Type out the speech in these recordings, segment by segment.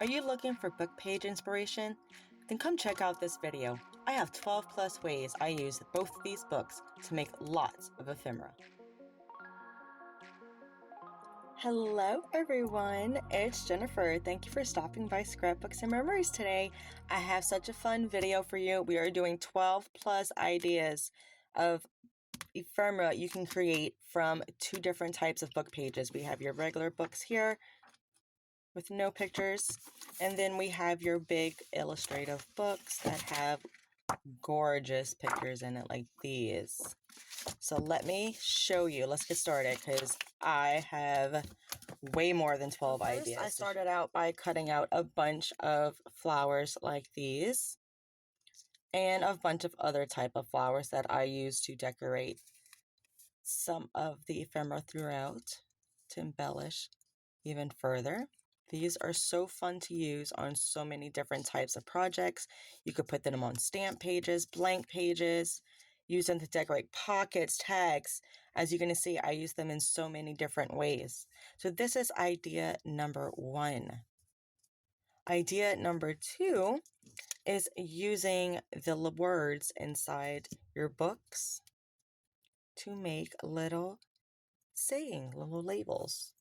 Are you looking for book page inspiration? Then come check out this video. I have 12 plus ways I use both these books to make lots of ephemera. Hello everyone, it's Jennifer. Thank you for stopping by Scrapbooks and Memories today. I have such a fun video for you. We are doing 12 plus ideas of ephemera you can create from two different types of book pages. We have your regular books here with no pictures, and then we have your big illustrative books that have gorgeous pictures in it like these. So let me show you. Let's get started because I have way more than 12 ideas. I started out by cutting out a bunch of flowers like these and a bunch of other type of flowers that I use to decorate some of the ephemera throughout to embellish even further. These are so fun to use on so many different types of projects. You could put them on stamp pages, blank pages, use them to decorate pockets, tags. As you're going to see, I use them in so many different ways. So this is idea number 1. Idea number 2 is using the words inside your books to make little little labels.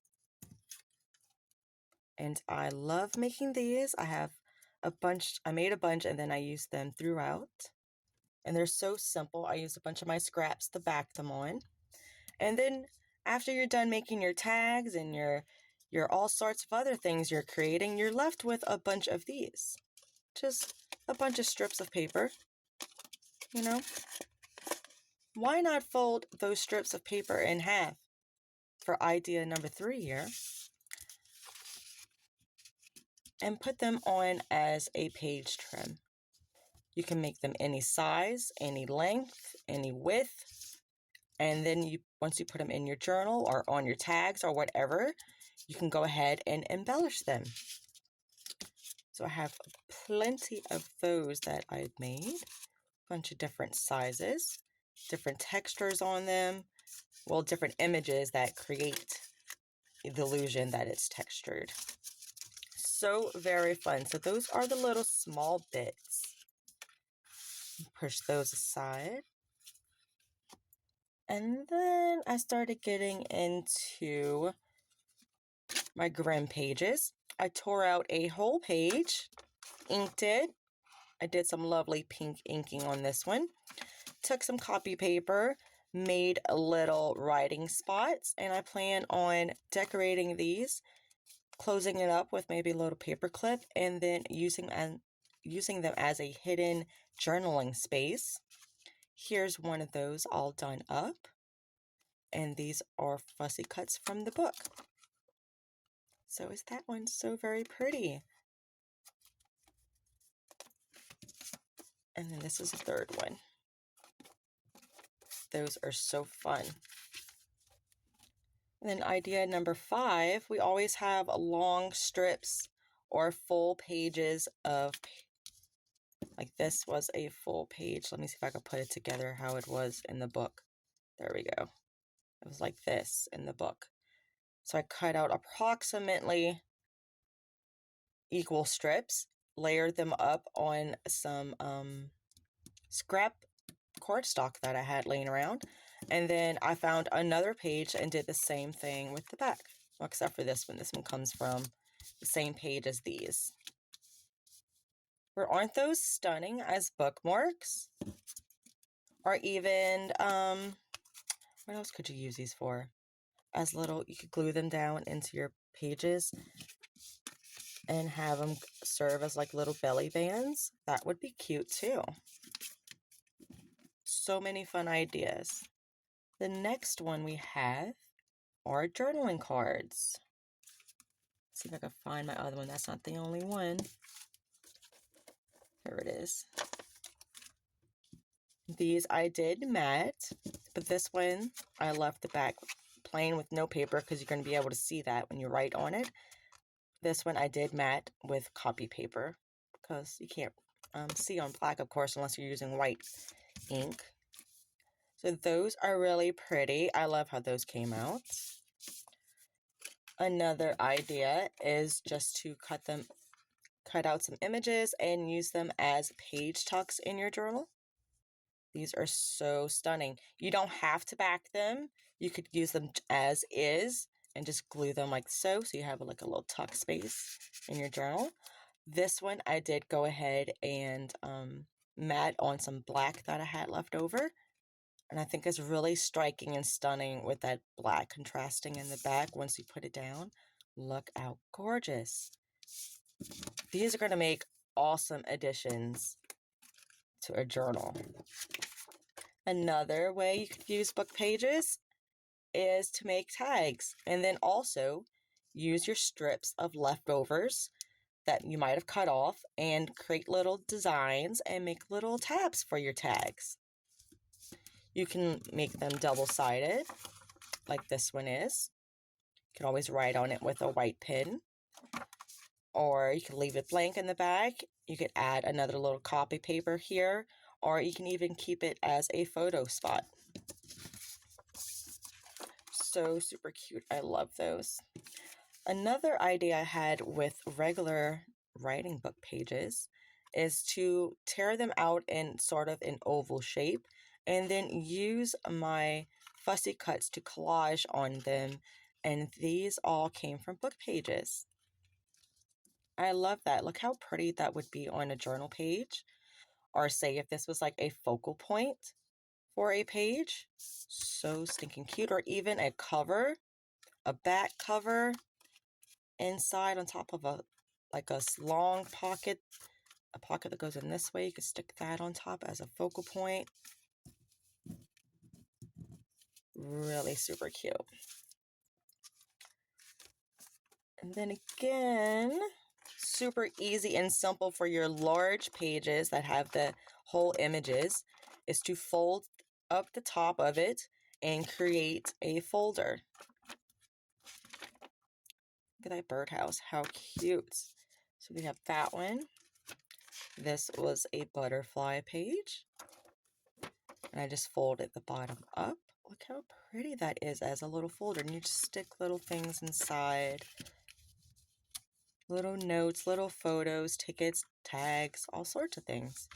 And I love making these. I made a bunch and then I used them throughout. And they're so simple. I used a bunch of my scraps to back them on. And then after you're done making your tags and your all sorts of other things you're creating, you're left with a bunch of these. Just a bunch of strips of paper, you know? Why not fold those strips of paper in half? For idea number 3 here. And put them on as a page trim. You can make them any size, any length, any width. And then once you put them in your journal or on your tags or whatever, you can go ahead and embellish them. So I have plenty of those that I've made. A bunch of different sizes, different textures on them. Well, different images that create the illusion that it's textured. So very fun. So those are the little small bits. Push those aside. And then I started getting into my Grimm pages. I tore out a whole page, inked it. I did some lovely pink inking on this one. Took some copy paper, made little writing spots, and I plan on decorating these, closing it up with maybe a little paper clip, and then using them as a hidden journaling space. Here's one of those all done up. And these are fussy cuts from the book. So is that one so very pretty? And then this is a third one. Those are so fun. And then idea number 5, we always have long strips or full pages of, like this was a full page. Let me see if I can put it together how it was in the book. There we go. It was like this in the book. So I cut out approximately equal strips, layered them up on some scrap cardstock that I had laying around, and then I found another page and did the same thing with the back. Well, except for this one. This one comes from the same page as these. But aren't those stunning as bookmarks? Or even, what else could you use these for? As little, you could glue them down into your pages and have them serve as like little belly bands. That would be cute too. So many fun ideas. The next one we have are journaling cards. Let's see if I can find my other one. That's not the only one. Here it is. These I did matte, but this one I left the back plain with no paper because you're going to be able to see that when you write on it. This one I did matte with copy paper because you can't see on black, of course, unless you're using white ink. So those are really pretty. I love how those came out. Another idea is just to cut them cut out some images and use them as page tucks in your journal. These are so stunning. You don't have to back them. You could use them as is and just glue them like so you have like a little tuck space in your journal. This one I did go ahead and matte on some black that I had left over. And I think it's really striking and stunning with that black contrasting in the back once you put it down. Look how gorgeous. These are going to make awesome additions to a journal. Another way you could use book pages is to make tags, and then also use your strips of leftovers that you might have cut off and create little designs and make little tabs for your tags. You can make them double-sided like this one is. You can always write on it with a white pen, or you can leave it blank in the back. You could add another little copy paper here, or you can even keep it as a photo spot. So super cute. I love those. Another idea I had with regular writing book pages is to tear them out in sort of an oval shape and then use my fussy cuts to collage on them, and these all came from book pages. I love that. Look how pretty that would be on a journal page, or say if this was like a focal point for a page. So stinking cute. Or even a cover, a back cover inside on top of a long pocket, a pocket that goes in this way. You could stick that on top as a focal point. Really super cute. And then again, super easy and simple for your large pages that have the whole images is to fold up the top of it and create a folder. Look at that birdhouse, how cute. So we have that one. This was a butterfly page. And I just folded the bottom up. Look how pretty that is as a little folder. And you just stick little things inside. Little notes, little photos, tickets, tags, all sorts of things.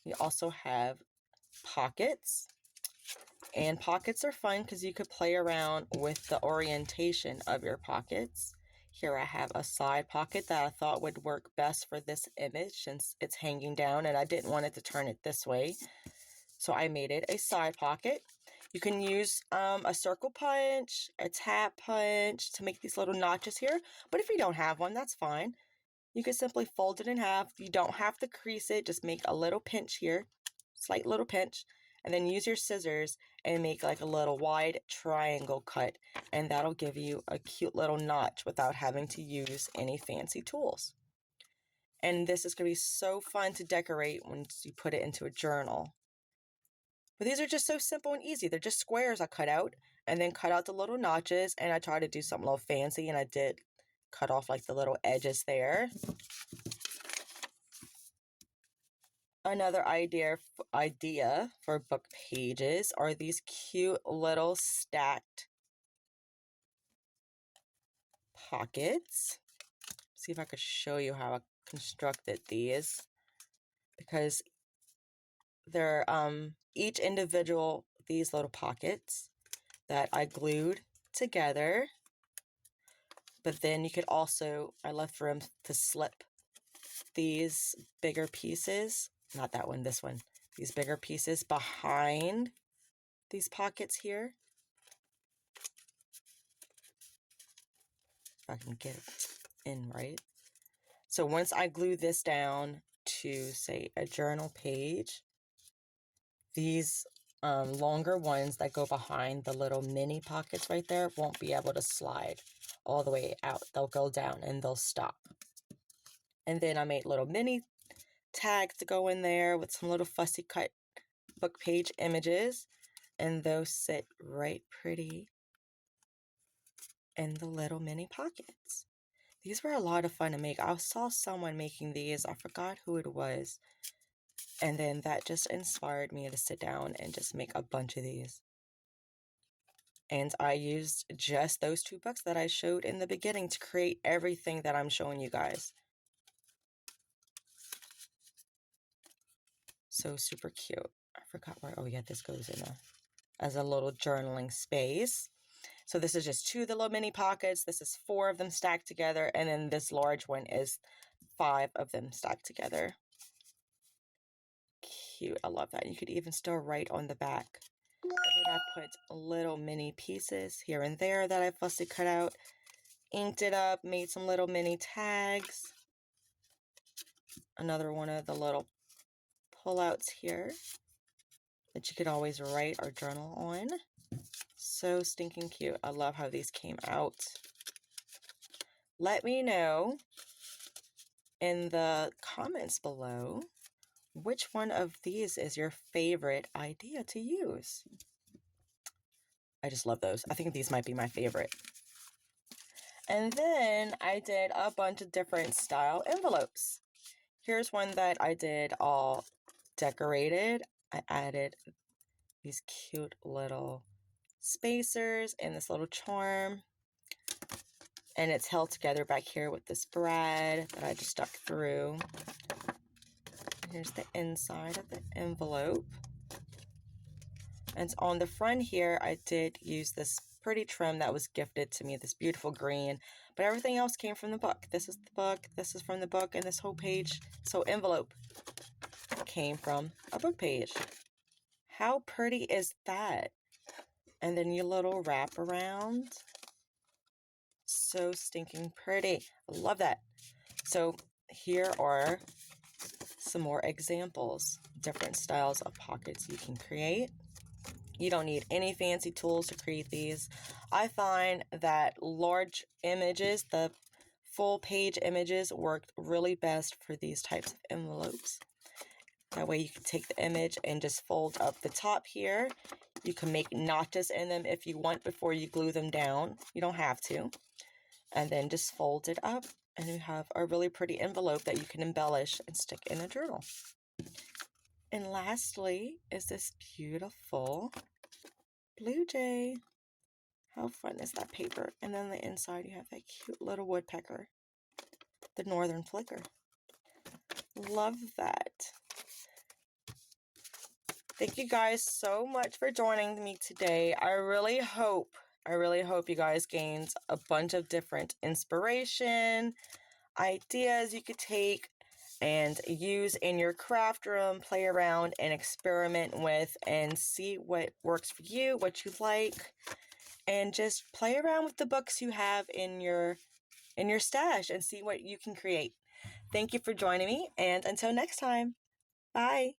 We also have pockets. And pockets are fun because you could play around with the orientation of your pockets. Here I have a side pocket that I thought would work best for this image since it's hanging down and I didn't want it to turn it this way. So I made it a side pocket. You can use a circle punch, a tap punch to make these little notches here. But if you don't have one, that's fine. You can simply fold it in half. You don't have to crease it. Just make a little pinch here, slight little pinch, and then use your scissors and make like a little wide triangle cut. And that'll give you a cute little notch without having to use any fancy tools. And this is going to be so fun to decorate once you put it into a journal. But these are just so simple and easy. They're just squares I cut out and then cut out the little notches. And I tried to do something a little fancy and I did cut off like the little edges there. Another idea for book pages are these cute little stacked pockets. See if I could show you how I constructed these, because they're each individual these little pockets that I glued together. But then you could also, I left room to slip these bigger pieces, not that one, this one, these bigger pieces behind these pockets here. If I can get it in right. So once I glue this down to, say, a journal page, these longer ones that go behind the little mini pockets right there won't be able to slide all the way out. They'll go down and they'll stop. And then I made little mini tags to go in there with some little fussy cut book page images, and those sit right pretty in the little mini pockets. These were a lot of fun to make. I saw someone making these. I forgot who it was. And then that just inspired me to sit down and just make a bunch of these. And I used just those 2 books that I showed in the beginning to create everything that I'm showing you guys. So super cute. I forgot where, oh yeah, this goes in as a little journaling space. So this is just 2 of the little mini pockets. This is 4 of them stacked together. And then this large one is 5 of them stacked together. Cute. I love that. You could even still write on the back. And then I put little mini pieces here and there that I fussy cut out, inked it up, made some little mini tags. Another one of the little pullouts here that you could always write or journal on. So stinking cute. I love how these came out. Let me know in the comments below which one of these is your favorite idea to use. I just love those. I think these might be my favorite. And then I did a bunch of different style envelopes. Here's one that I did all decorated. I added these cute little spacers and this little charm. And it's held together back here with this brad that I just stuck through. Here's the inside of the envelope. And on the front here, I did use this pretty trim that was gifted to me, this beautiful green, but everything else came from the book. This is the book, this is from the book, and this whole page, so envelope, came from a book page. How pretty is that? And then your little wrap around. So stinking pretty. I love that. So here are some more examples, different styles of pockets you can create. You don't need any fancy tools to create these. I find that large images, the full page images, worked really best for these types of envelopes. That way you can take the image and just fold up the top here. You can make notches in them if you want before you glue them down. You don't have to. And then just fold it up and you have a really pretty envelope that you can embellish and stick in a journal. And lastly is this beautiful blue jay. How fun is that paper? And then the inside you have that cute little woodpecker, the northern flicker. Love that. Thank you guys so much for joining me today. I really hope you guys gained a bunch of different inspiration, ideas you could take and use in your craft room, play around and experiment with and see what works for you, what you like, and just play around with the books you have in your stash and see what you can create. Thank you for joining me, and until next time, bye.